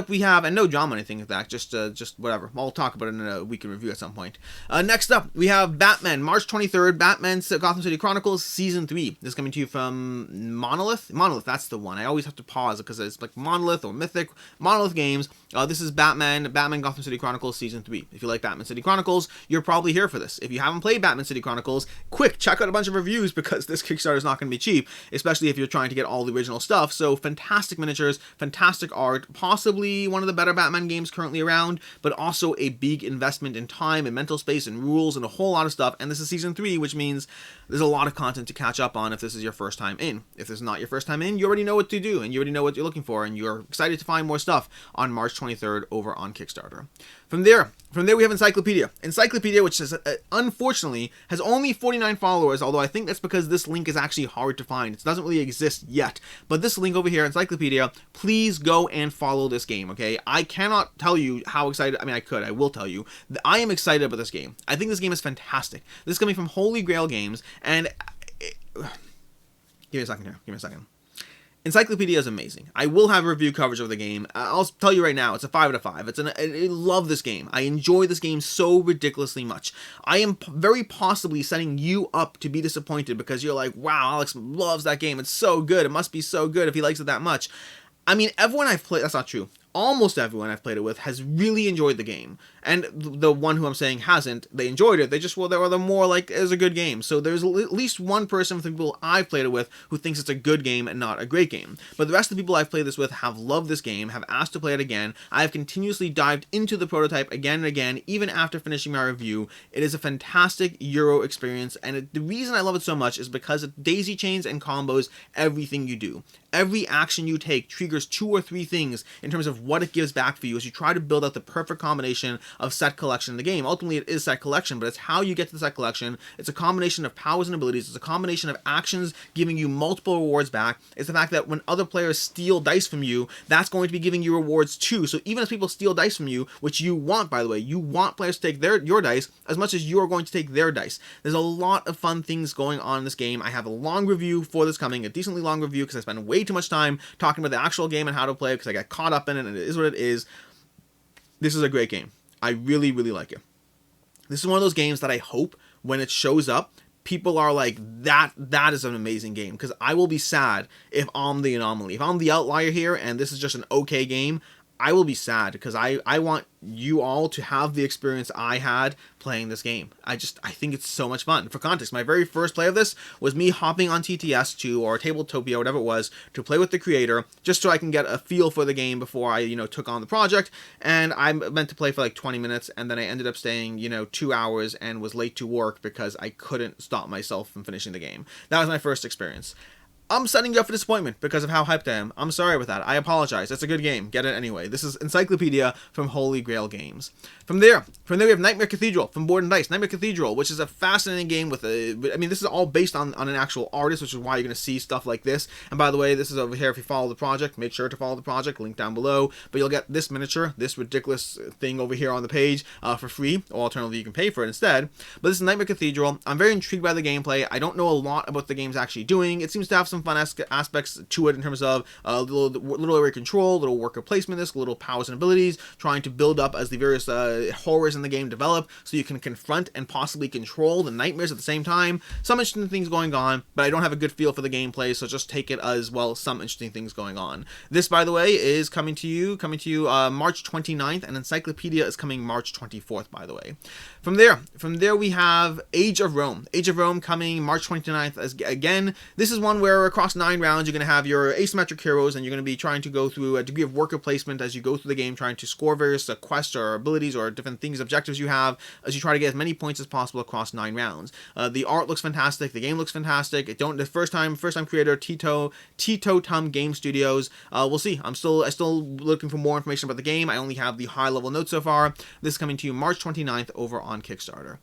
A: we have, and no drama or anything like that, just whatever. I'll talk about it in a weekend review at some point. Next up, we have Batman, March 23rd, Batman Gotham City Chronicles Season 3. This is coming to you from Monolith. Monolith, that's the one. I always have to pause because it's like Monolith or Mythic. Monolith Games. This is Batman Gotham City Chronicles Season 3. If you like Batman City Chronicles, you're probably here for this. If you haven't played Batman City Chronicles, quick, check out a bunch of reviews because this Kickstarter is not going to be cheap, especially if you're trying to get all the original stuff. So fantastic miniatures, fantastic art, possibly one of the better Batman games currently around, but also a big investment in time and mental space and rules and a whole lot of stuff. And this is Season 3, which means there's a lot of content to catch up on if this is your first time in. If this is not your first time in, you already know what to do and you already know what you're looking for, and you're excited to find more stuff on March 23rd over on Kickstarter. From there we have Encyclopedia. Encyclopedia, which is unfortunately has only 49 followers, although I think that's because this link is actually hard to find. It doesn't really exist yet. But this link over here, Encyclopedia, please go and follow this game, okay? I cannot tell you how excited, I will tell you, that I am excited about this game. I think this game is fantastic. This is coming from Holy Grail Games, and give me a second here, Encyclopedia is amazing. I will have a review coverage of the game. I'll tell you right now, it's a 5 out of 5. I love this game. I enjoy this game so ridiculously much. I am very possibly setting you up to be disappointed because you're like, wow, Alex loves that game. It's so good. It must be so good if he likes it that much. I mean, everyone I've played, that's not true. Almost everyone I've played it with has really enjoyed the game. And the one who I'm saying hasn't, they enjoyed it. They just, well, they were more like, it was a good game. So there's at least one person of the people I've played it with who thinks it's a good game and not a great game. But the rest of the people I've played this with have loved this game, have asked to play it again. I have continuously dived into the prototype again and again, even after finishing my review. It is a fantastic Euro experience, and the reason I love it so much is because it daisy chains and combos everything you do. Every action you take triggers 2 or 3 things in terms of what it gives back for you as you try to build out the perfect combination of set collection in the game. Ultimately, it is set collection, but it's how you get to the set collection. It's a combination of powers and abilities. It's a combination of actions giving you multiple rewards back. It's the fact that when other players steal dice from you, that's going to be giving you rewards too. So even as people steal dice from you, which you want, by the way, you want players to take your dice as much as you are going to take their dice. There's a lot of fun things going on in this game. I have a long review for this coming, a decently long review, because I spent way too much time talking about the actual game and how to play it because I got caught up in it, and it is what it is. This is a great game. I really, really like it. This is one of those games that I hope when it shows up, people are like, that is an amazing game, because I will be sad if I'm the anomaly. If I'm the outlier here and this is just an okay game, I will be sad because I want you all to have the experience I had playing this game. I think it's so much fun. For context, my very first play of this was me hopping on TTS or Tabletopia, whatever it was, to play with the creator, just so I can get a feel for the game before I, took on the project. And I meant to play for like 20 minutes, and then I ended up staying, 2 hours and was late to work because I couldn't stop myself from finishing the game. That was my first experience. I'm setting you up for disappointment because of how hyped I am. I'm sorry about that. I apologize. It's a good game. Get it anyway. This is Encyclopedia from Holy Grail Games. From there we have Nightmare Cathedral from Board and Dice. Nightmare Cathedral, which is a fascinating game with this is all based on an actual artist, which is why you're going to see stuff like this. And by the way, this is over here. If you follow the project, make sure to follow the project. Link down below. But you'll get this miniature, this ridiculous thing over here on the page for free. Or alternatively, you can pay for it instead. But this is Nightmare Cathedral. I'm very intrigued by the gameplay. I don't know a lot about what the game's actually doing. It seems to have some some fun aspects to it in terms of little area control, little worker placement, little powers and abilities, trying to build up as the various horrors in the game develop, so you can confront and possibly control the nightmares at the same time. Some interesting things going on, but I don't have a good feel for the gameplay, so just take it as, well, some interesting things going on. This, by the way, is coming to you March 29th, and Encyclopedia is coming March 24th, by the way. From there we have Age of Rome. Age of Rome coming March 29th. Again, this is one where across 9 rounds you're going to have your asymmetric heroes, and you're going to be trying to go through a degree of worker placement as you go through the game, trying to score various quests or abilities or different things, objectives you have, as you try to get as many points as possible across 9 rounds. The art looks fantastic. The game looks fantastic. The first time creator Tito Tum Game Studios. We'll see. I still looking for more information about the game. I only have the high level notes so far. This is coming to you March 29th over on Kickstarter.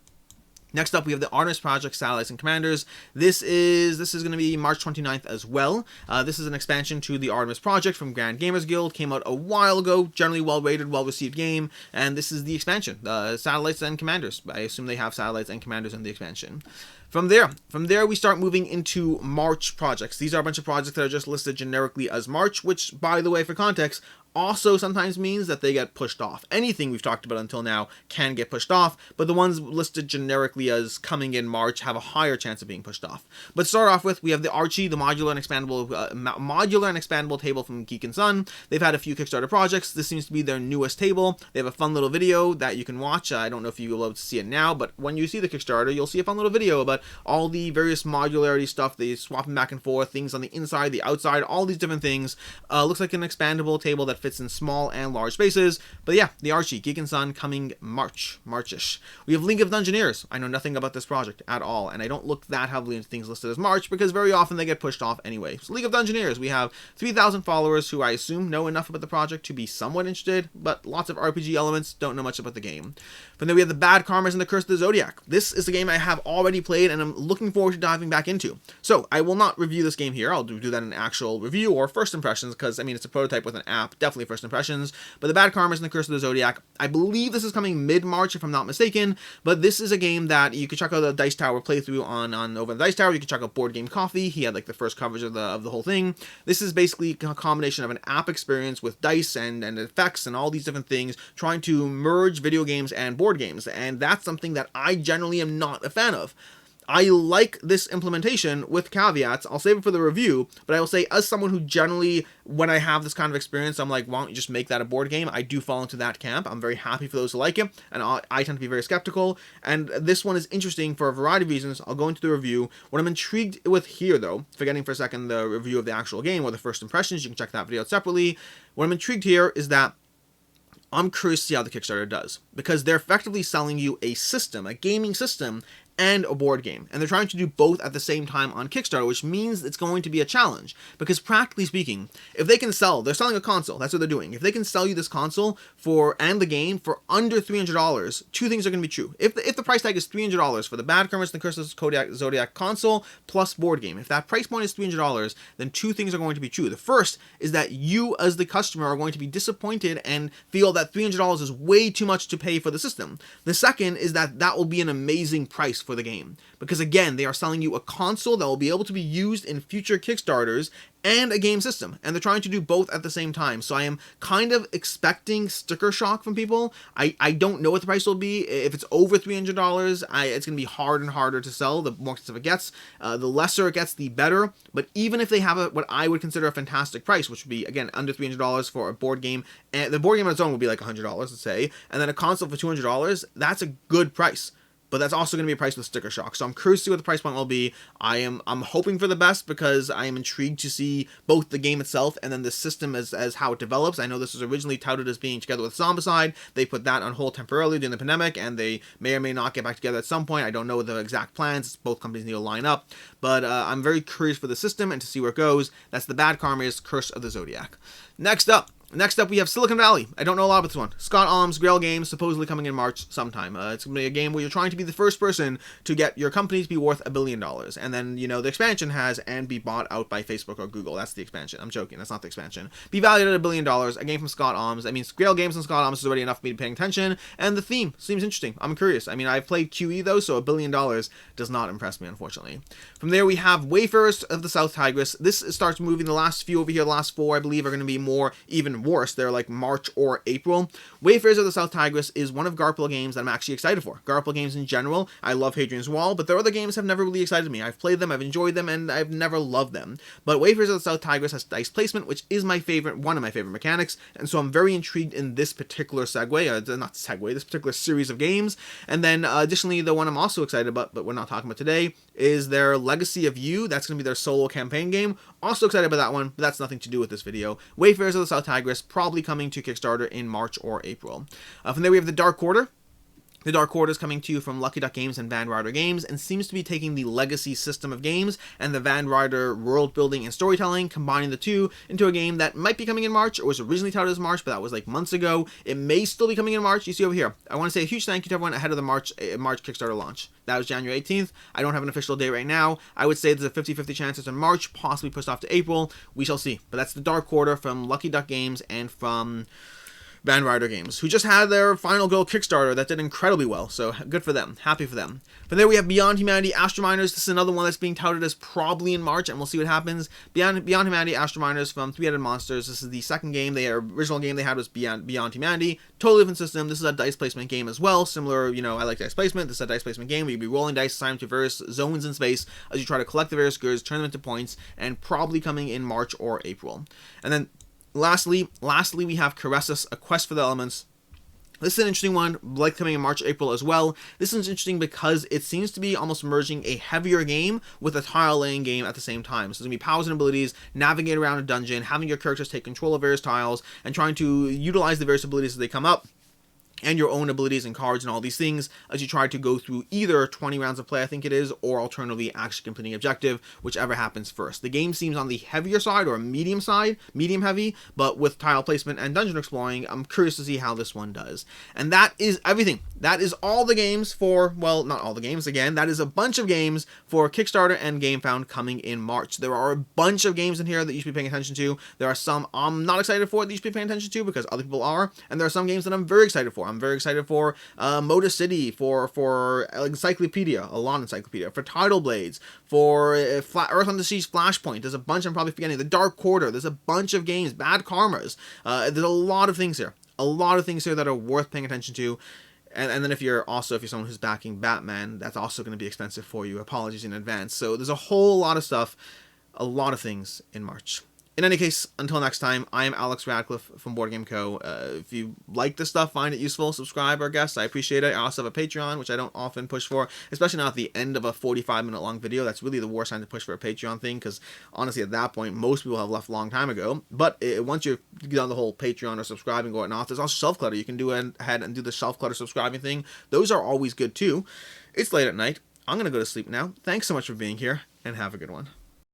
A: Next up, we have the Artemis Project Satellites and Commanders. This is going to be March 29th as well. This is an expansion to the Artemis Project from Grand Gamers Guild. Came out a while ago. Generally well-rated, well-received game. And this is the expansion, Satellites and Commanders. I assume they have Satellites and Commanders in the expansion. From there, we start moving into March projects. These are a bunch of projects that are just listed generically as March, which, by the way, for context, also sometimes means that they get pushed off. Anything we've talked about until now can get pushed off, but the ones listed generically as coming in March have a higher chance of being pushed off. But to start off with, we have the Archie, the modular and expandable table from Geeknson. They've had a few Kickstarter projects. This seems to be their newest table. They have a fun little video that you can watch. I don't know if you'll be able to see it now, but when you see the Kickstarter, you'll see a fun little video about all the various modularity stuff. They swapping back and forth, things on the inside, the outside, all these different things. Looks like an expandable table that fits in small and large spaces. But yeah, the Archie, Geeknson, coming Marchish. We have League of Dungeoneers. I know nothing about this project at all, and I don't look that heavily into things listed as March because very often they get pushed off anyway. So League of Dungeoneers, we have 3,000 followers who I assume know enough about the project to be somewhat interested, but lots of RPG elements, don't know much about the game. From there we have the Bad Karmas and the Curse of the Zodiac. This is a game I have already played and I'm looking forward to diving back into. So I will not review this game here. I'll do that in an actual review or first impressions because, I mean, it's a prototype with an app, definitely first impressions. But the Bad Karmas and the Curse of the Zodiac, I believe this is coming mid-March if I'm not mistaken, but this is a game that you can check out the Dice Tower playthrough on over the Dice Tower. You can check out Board Game Coffee. He had like the first coverage of the whole thing. This is basically a combination of an app experience with dice and effects and all these different things, trying to merge video games and board games, and that's something that I generally am not a fan of. I like this implementation with caveats. I'll save it for the review, but I will say, as someone who generally, when I have this kind of experience, I'm like, why don't you just make that a board game? I do fall into that camp. I'm very happy for those who like it, and I tend to be very skeptical, and this one is interesting for a variety of reasons. I'll go into the review. What I'm intrigued with here, though, forgetting for a second the review of the actual game or the first impressions, you can check that video out separately. What I'm intrigued here is that I'm curious to see how the Kickstarter does, because they're effectively selling you a system, a gaming system, and a board game. And they're trying to do both at the same time on Kickstarter, which means it's going to be a challenge. Because practically speaking, if they can sell, they're selling a console, that's what they're doing. If they can sell you this console and the game for under $300, two things are going to be true. If the price tag is $300 for the Bad Karmas and the Curse of the Zodiac console plus board game, if that price point is $300, then two things are going to be true. The first is that you as the customer are going to be disappointed and feel that $300 is way too much to pay for the system. The second is that will be an amazing price for the game, because again, they are selling you a console that will be able to be used in future Kickstarters and a game system, and they're trying to do both at the same time. So I am kind of expecting sticker shock from people. I don't know what the price will be. If it's over $300, it's going to be harder and harder to sell the more expensive it gets. The lesser it gets, the better. But even if they have what I would consider a fantastic price, which would be, again, under $300 for a board game, and the board game on its own would be like $100, let's say, and then a console for $200, that's a good price. But that's also going to be a price with sticker shock. So I'm curious to see what the price point will be. I'm hoping for the best because I am intrigued to see both the game itself and then the system as how it develops. I know this was originally touted as being together with Zombicide. They put that on hold temporarily during the pandemic, and they may or may not get back together at some point. I don't know the exact plans. Both companies need to line up. But I'm very curious for the system and to see where it goes. That's the Bad Karmas, Curse of the Zodiac. Next up, Next up, we have Silicon Valley. I don't know a lot about this one. Scott Alm's Grail Games, supposedly coming in March sometime. It's going to be a game where you're trying to be the first person to get your company to be worth $1 billion. And then, you know, the expansion has and be bought out by Facebook or Google. That's the expansion. I'm joking. That's not the expansion. Be valued at $1 billion. A game from Scott Alms. I mean, Grail Games and Scott Alms is already enough for me to pay attention. And the theme seems interesting. I'm curious. I mean, I've played QE though, so $1 billion does not impress me, unfortunately. From there, we have Wayfarers of the South Tigris. This starts moving. The last few over here, the last 4, I believe, are going to be more even worse. They're like March or April. Wayfarers of the South Tigris is one of Garpla games that I'm actually excited for. Garpla games in general, I love Hadrian's Wall, but their other games have never really excited me. I've played them, I've enjoyed them, and I've never loved them. But Wayfarers of the South Tigris has dice placement, which is my favorite, one of my favorite mechanics, and so I'm very intrigued in this particular this particular series of games. And then additionally, the one I'm also excited about, but we're not talking about today, is their Legacy of You. That's going to be their solo campaign game. Also excited about that one, but that's nothing to do with this video. Wayfarers of the South Tigris, probably coming to Kickstarter in March or April. From there we have The Dark Quarter. The Dark Quarter is coming to you from Lucky Duck Games and Van Ryder Games, and seems to be taking the legacy system of games and the Van Ryder world building and storytelling, combining the two into a game that might be coming in March, or was originally touted as March, but that was like months ago. It may still be coming in March. You see over here. I want to say a huge thank you to everyone ahead of the March Kickstarter launch. That was January 18th. I don't have an official date right now. I would say there's a 50-50 chance it's in March, possibly pushed off to April. We shall see. But that's The Dark Quarter from Lucky Duck Games and from Van Ryder Games, who just had their final go Kickstarter that did incredibly well, so good for them. Happy for them. From there we have Beyond Humanity Astrominers. This is another one that's being touted as probably in March, and we'll see what happens. Beyond Humanity Astrominers from Three-Headed Monsters. This is the second game. Their original game they had was Beyond Humanity. Totally different system. This is a dice placement game as well. Similar, you know, I like dice placement. This is a dice placement game where you'll be rolling dice assigned to various zones in space as you try to collect the various goods, turn them into points, and probably coming in March or April. And then Lastly, we have Caressus, A Quest for the Elements. This is an interesting one, like coming in March, April as well. This is interesting because it seems to be almost merging a heavier game with a tile-laying game at the same time. So there's going to be powers and abilities, navigate around a dungeon, having your characters take control of various tiles, and trying to utilize the various abilities as they come up, and your own abilities and cards and all these things as you try to go through either 20 rounds of play, I think it is, or alternatively actually completing objective, whichever happens first. The game seems on the heavier side, or medium heavy, but with tile placement and dungeon exploring. I'm curious to see how this one does. And that is everything. That is all the games for, well, not all the games, again, that is a bunch of games for Kickstarter and Gamefound coming in March. There are a bunch of games in here that you should be paying attention to. There are some I'm not excited for that you should be paying attention to because other people are, and there are some games that I'm very excited for. I'm very excited for Motor City, for Encyclopedia, a lot of Encyclopedia, for Tidal Blades, for Earth on the Seas Flashpoint. There's a bunch I'm probably forgetting. The Dark Quarter. There's a bunch of games. Bad Karmas. There's a lot of things here. A lot of things here that are worth paying attention to. And then if you're someone who's backing Batman, that's also going to be expensive for you. Apologies in advance. So there's a whole lot of stuff, a lot of things in March. In any case, until next time, I am Alex Radcliffe from Board Game Co. If you like this stuff, find it useful, subscribe or guest. I appreciate it. I also have a Patreon, which I don't often push for, especially not at the end of a 45-minute long video. That's really the worst time to push for a Patreon thing, because honestly, at that point, most people have left a long time ago. But once you've done the whole Patreon or subscribing and whatnot, there's also Shelf Clutter. You can do ahead and do the Shelf Clutter subscribing thing. Those are always good too. It's late at night. I'm going to go to sleep now. Thanks so much for being here, and have a good one.